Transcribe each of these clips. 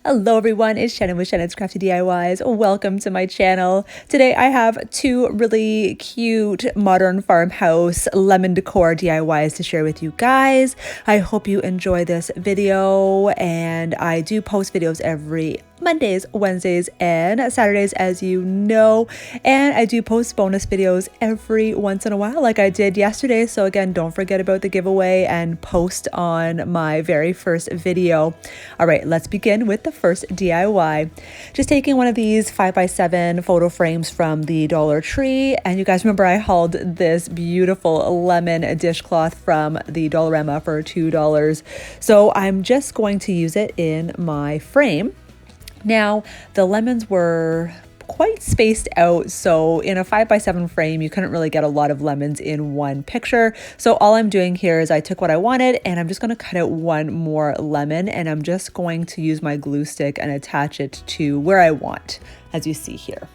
Hello everyone, it's Shannon with Shannon's Crafty DIYs. Welcome to my channel. Today I have two really cute modern farmhouse lemon decor DIYs to share with you guys. I hope you enjoy this video, and I do post videos every Mondays, Wednesdays, and Saturdays, as you know, and I do post bonus videos every once in a while like I did yesterday. So again, don't forget about the giveaway and post on my very first video. All right, let's begin with the first DIY. Just taking one of these 5x7 photo frames from the Dollar Tree, and you guys remember I hauled this beautiful lemon dishcloth from the Dollarama for $2. So I'm just going to use it in my frame. Now, the lemons were quite spaced out, so in a 5x7 frame, you couldn't really get a lot of lemons in one picture. So all I'm doing here is I took what I wanted, and I'm just going to cut out one more lemon, and I'm just going to use my glue stick and attach it to where I want, as you see here.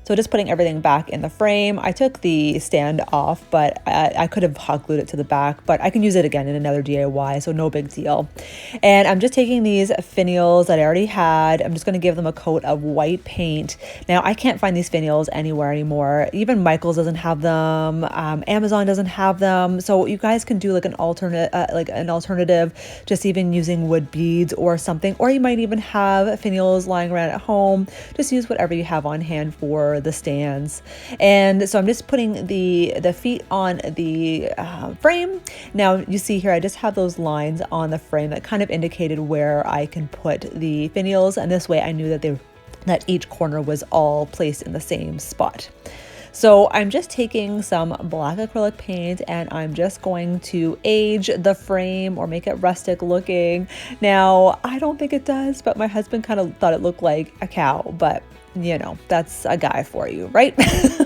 So just putting everything back in the frame. I took the stand off, but I could have hot glued it to the back, but I can use it again in another DIY, so no big deal. And I'm just taking these finials that I already had. I'm just going to give them a coat of white paint. Now, I can't find these finials anywhere anymore. Even Michael's doesn't have them. Amazon doesn't have them. So you guys can do like an alternative, just even using wood beads or something, or you might even have finials lying around at home. Just use whatever you have on hand for the stands. And so I'm just putting the feet on the frame. Now you see here I just have those lines on the frame that kind of indicated where I can put the finials, and this way I knew that each corner was all placed in the same spot. So I'm just taking some black acrylic paint, and I'm just going to age the frame or make it rustic looking. Now, I don't think it does, but my husband kind of thought it looked like a cow, but you know, that's a guy for you, right?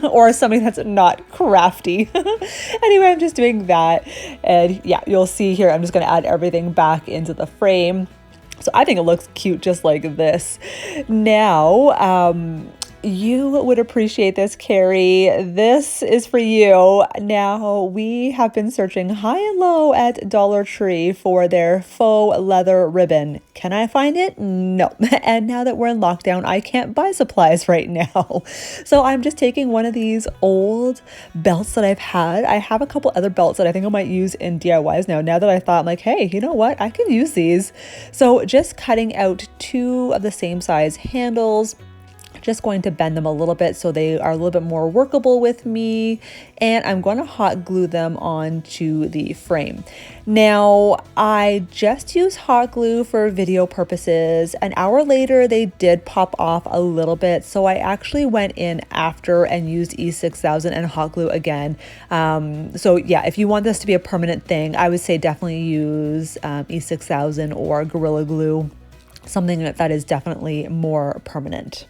Or something that's not crafty. Anyway, I'm just doing that. And yeah, you'll see here, I'm just going to add everything back into the frame. So I think it looks cute just like this. Now, you would appreciate this, Carrie. This is for you. Now, we have been searching high and low at Dollar Tree for their faux leather ribbon. Can I find it? No. And now that we're in lockdown, I can't buy supplies right now. So I'm just taking one of these old belts that I've had. I have a couple other belts that I think I might use in DIYs now that I thought, I'm like, hey, you know what? I can use these. So just cutting out two of the same size handles. Just going to bend them a little bit so they are a little bit more workable with me, and I'm going to hot glue them onto the frame. Now, I just use hot glue for video purposes. An hour later, they did pop off a little bit, so I actually went in after and used E6000 and hot glue again. So yeah, if you want this to be a permanent thing, I would say definitely use E6000 or Gorilla Glue, something that is definitely more permanent.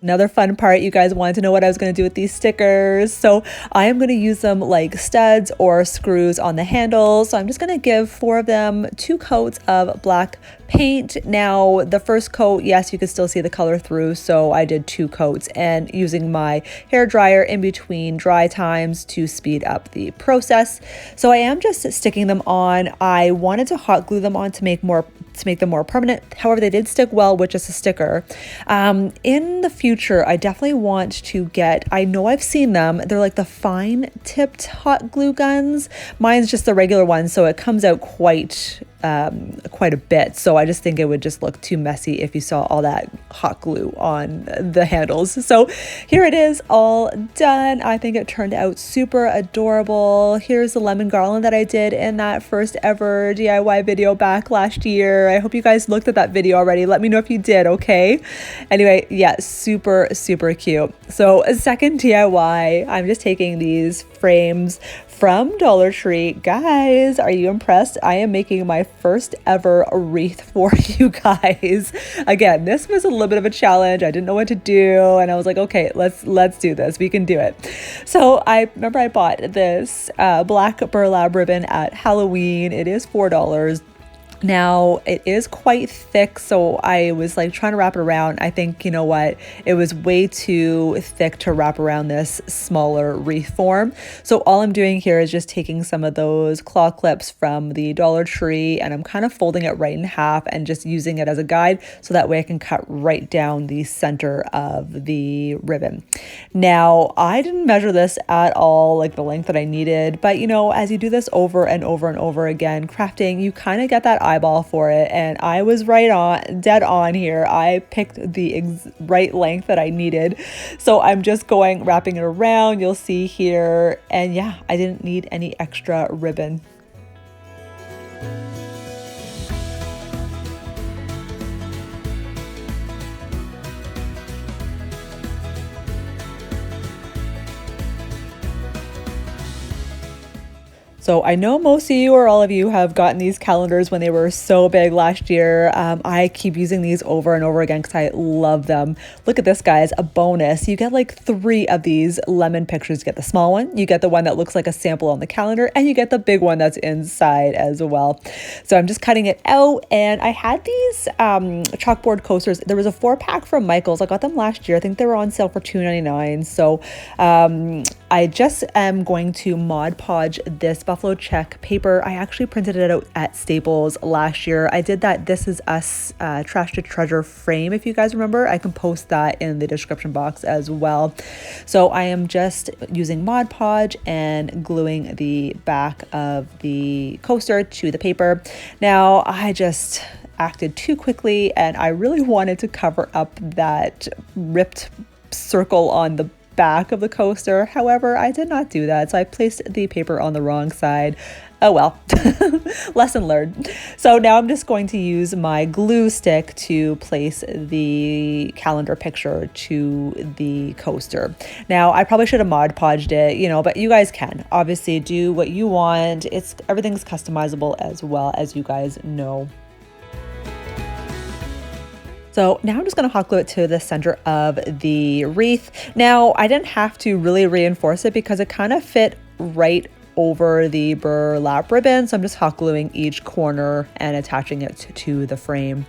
Another fun part, you guys wanted to know what I was going to do with these stickers. So I am going to use them like studs or screws on the handles. So I'm just going to give 4 of them 2 coats of black paint. Now the first coat, yes, you can still see the color through. So I did 2 coats, and using my hair dryer in between dry times to speed up the process. So I am just sticking them on. I wanted to hot glue them on to make them more permanent. However, they did stick well with just a sticker. In the future, I definitely want to get, I know I've seen them, they're like the fine tipped hot glue guns. Mine's just the regular one, so it comes out quite a bit. So I just think it would just look too messy if you saw all that hot glue on the handles. So here it is, all done. I think it turned out super adorable. Here's the lemon garland that I did in that first ever DIY video back last year. I hope you guys looked at that video already. Let me know if you did, okay? Anyway, yeah, super, super cute. So a second DIY, I'm just taking these frames from Dollar Tree. Guys, are you impressed? I am making my first ever wreath for you guys. Again, this was a little bit of a challenge. I didn't know what to do, and I was like, okay, let's do this. We can do it. So I remember I bought this black burlap ribbon at Halloween. It is $4. Now it is quite thick, so I was like trying to wrap it around. I think, you know what, it was way too thick to wrap around this smaller wreath form. So all I'm doing here is just taking some of those claw clips from the Dollar Tree, and I'm kind of folding it right in half and just using it as a guide, so that way I can cut right down the center of the ribbon. Now I didn't measure this at all, like the length that I needed, but you know, as you do this over and over and over again, crafting, you kind of get that eyeball for it, and I was dead on here. I picked the right length that I needed, so I'm just wrapping it around, you'll see here, and yeah, I didn't need any extra ribbon. So I know most of you or all of you have gotten these calendars when they were so big last year. I keep using these over and over again because I love them. Look at this, guys, a bonus. You get like 3 of these lemon pictures. You get the small one, you get the one that looks like a sample on the calendar, and you get the big one that's inside as well. So I'm just cutting it out, and I had these chalkboard coasters. There was a 4-pack from Michael's. I got them last year. I think they were on sale for $2.99. So I just am going to Mod Podge this buffalo check paper. I actually printed it out at Staples last year. I did that This Is Us Trash to Treasure frame, if you guys remember. I can post that in the description box as well. So I am just using Mod Podge and gluing the back of the coaster to the paper. Now I just acted too quickly, and I really wanted to cover up that ripped circle on the back of the coaster. However, I did not do that, so I placed the paper on the wrong side. Oh well, lesson learned. So now I'm just going to use my glue stick to place the calendar picture to the coaster. Now I probably should have Mod Podged it, you know, but you guys can obviously do what you want. Everything's customizable as well, as you guys know. So now I'm just going to hot glue it to the center of the wreath. Now I didn't have to really reinforce it because it kind of fit right over the burlap ribbon. So I'm just hot gluing each corner and attaching it to the frame.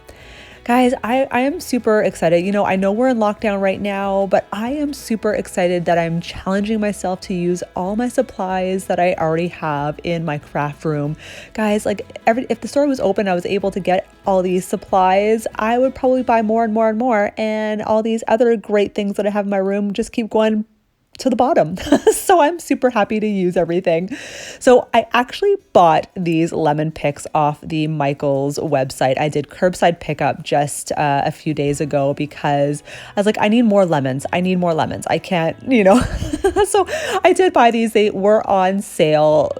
Guys, I am super excited. You know, I know we're in lockdown right now, but I am super excited that I'm challenging myself to use all my supplies that I already have in my craft room. Guys, like if the store was open, I was able to get all these supplies, I would probably buy more and more and more, and all these other great things that I have in my room just keep going to the bottom. So I'm super happy to use everything. So I actually bought these lemon picks off the Michael's website. I did curbside pickup just a few days ago because I was like, I need more lemons. I can't, you know. So I did buy these. They were on sale,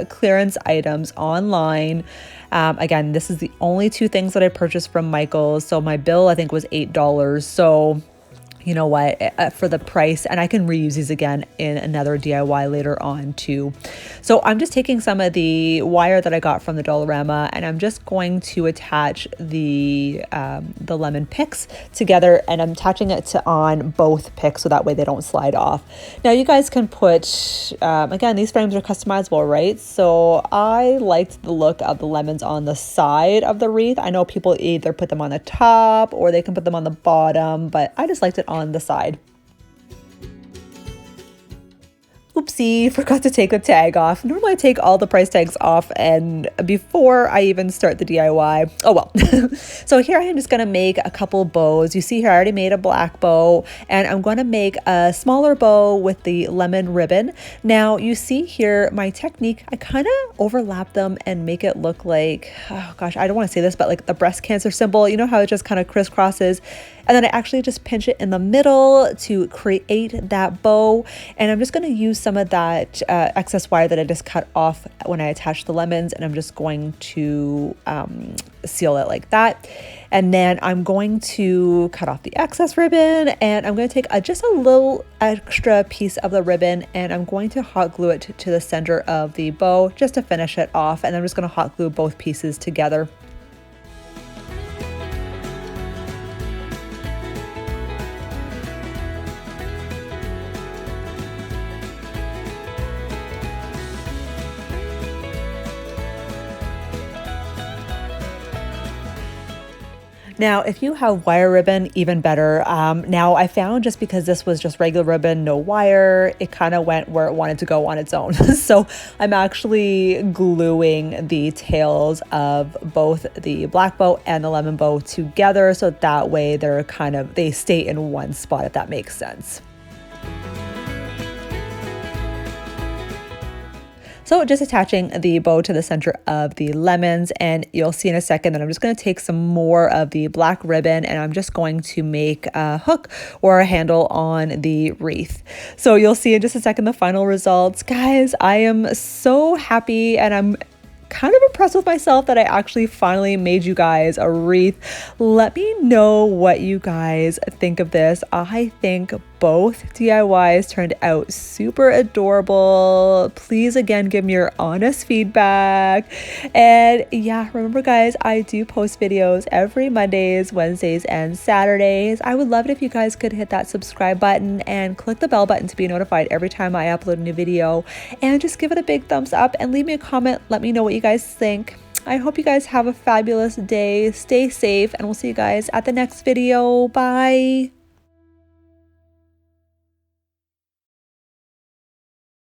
clearance items online. Again, this is the only 2 things that I purchased from Michael's. So my bill, I think, was $8. So you know what, for the price, and I can reuse these again in another DIY later on too. So I'm just taking some of the wire that I got from the Dollarama, and I'm just going to attach the lemon picks together, and I'm attaching it on both picks so that way they don't slide off. Now you guys can put, again, these frames are customizable, right? So I liked the look of the lemons on the side of the wreath. I know people either put them on the top or they can put them on the bottom, but I just liked it on the side. Oopsie, forgot to take the tag off. Normally I take all the price tags off and before I even start the DIY. Oh well. So here I am just gonna make a couple bows. You see here I already made a black bow, and I'm gonna make a smaller bow with the lemon ribbon. Now you see here my technique, I kind of overlap them and make it look like, oh gosh, I don't want to say this, but like the breast cancer symbol. You know how it just kind of crisscrosses? And then I actually just pinch it in the middle to create that bow. And I'm just going to use some some of that excess wire that I just cut off when I attached the lemons, and I'm just going to seal it like that. And then I'm going to cut off the excess ribbon, and I'm going to take just a little extra piece of the ribbon, and I'm going to hot glue it to the center of the bow just to finish it off. And I'm just going to hot glue both pieces together. Now, if you have wire ribbon, even better. Now, I found just because this was just regular ribbon, no wire, it kind of went where it wanted to go on its own. So I'm actually gluing the tails of both the black bow and the lemon bow together, so that way they stay in one spot, if that makes sense. So just attaching the bow to the center of the lemons, and you'll see in a second that I'm just going to take some more of the black ribbon, and I'm just going to make a hook or a handle on the wreath. So you'll see in just a second the final results. Guys, I am so happy, and I'm kind of impressed with myself that I actually finally made you guys a wreath. Let me know what you guys think of this. I think both DIYs turned out super adorable. Please again give me your honest feedback. And yeah, remember guys, I do post videos every Mondays, Wednesdays, and Saturdays. I would love it if you guys could hit that subscribe button and click the bell button to be notified every time I upload a new video, and just give it a big thumbs up and leave me a comment. Let me know what you guys think. I hope you guys have a fabulous day. Stay safe, and we'll see you guys at the next video. Bye.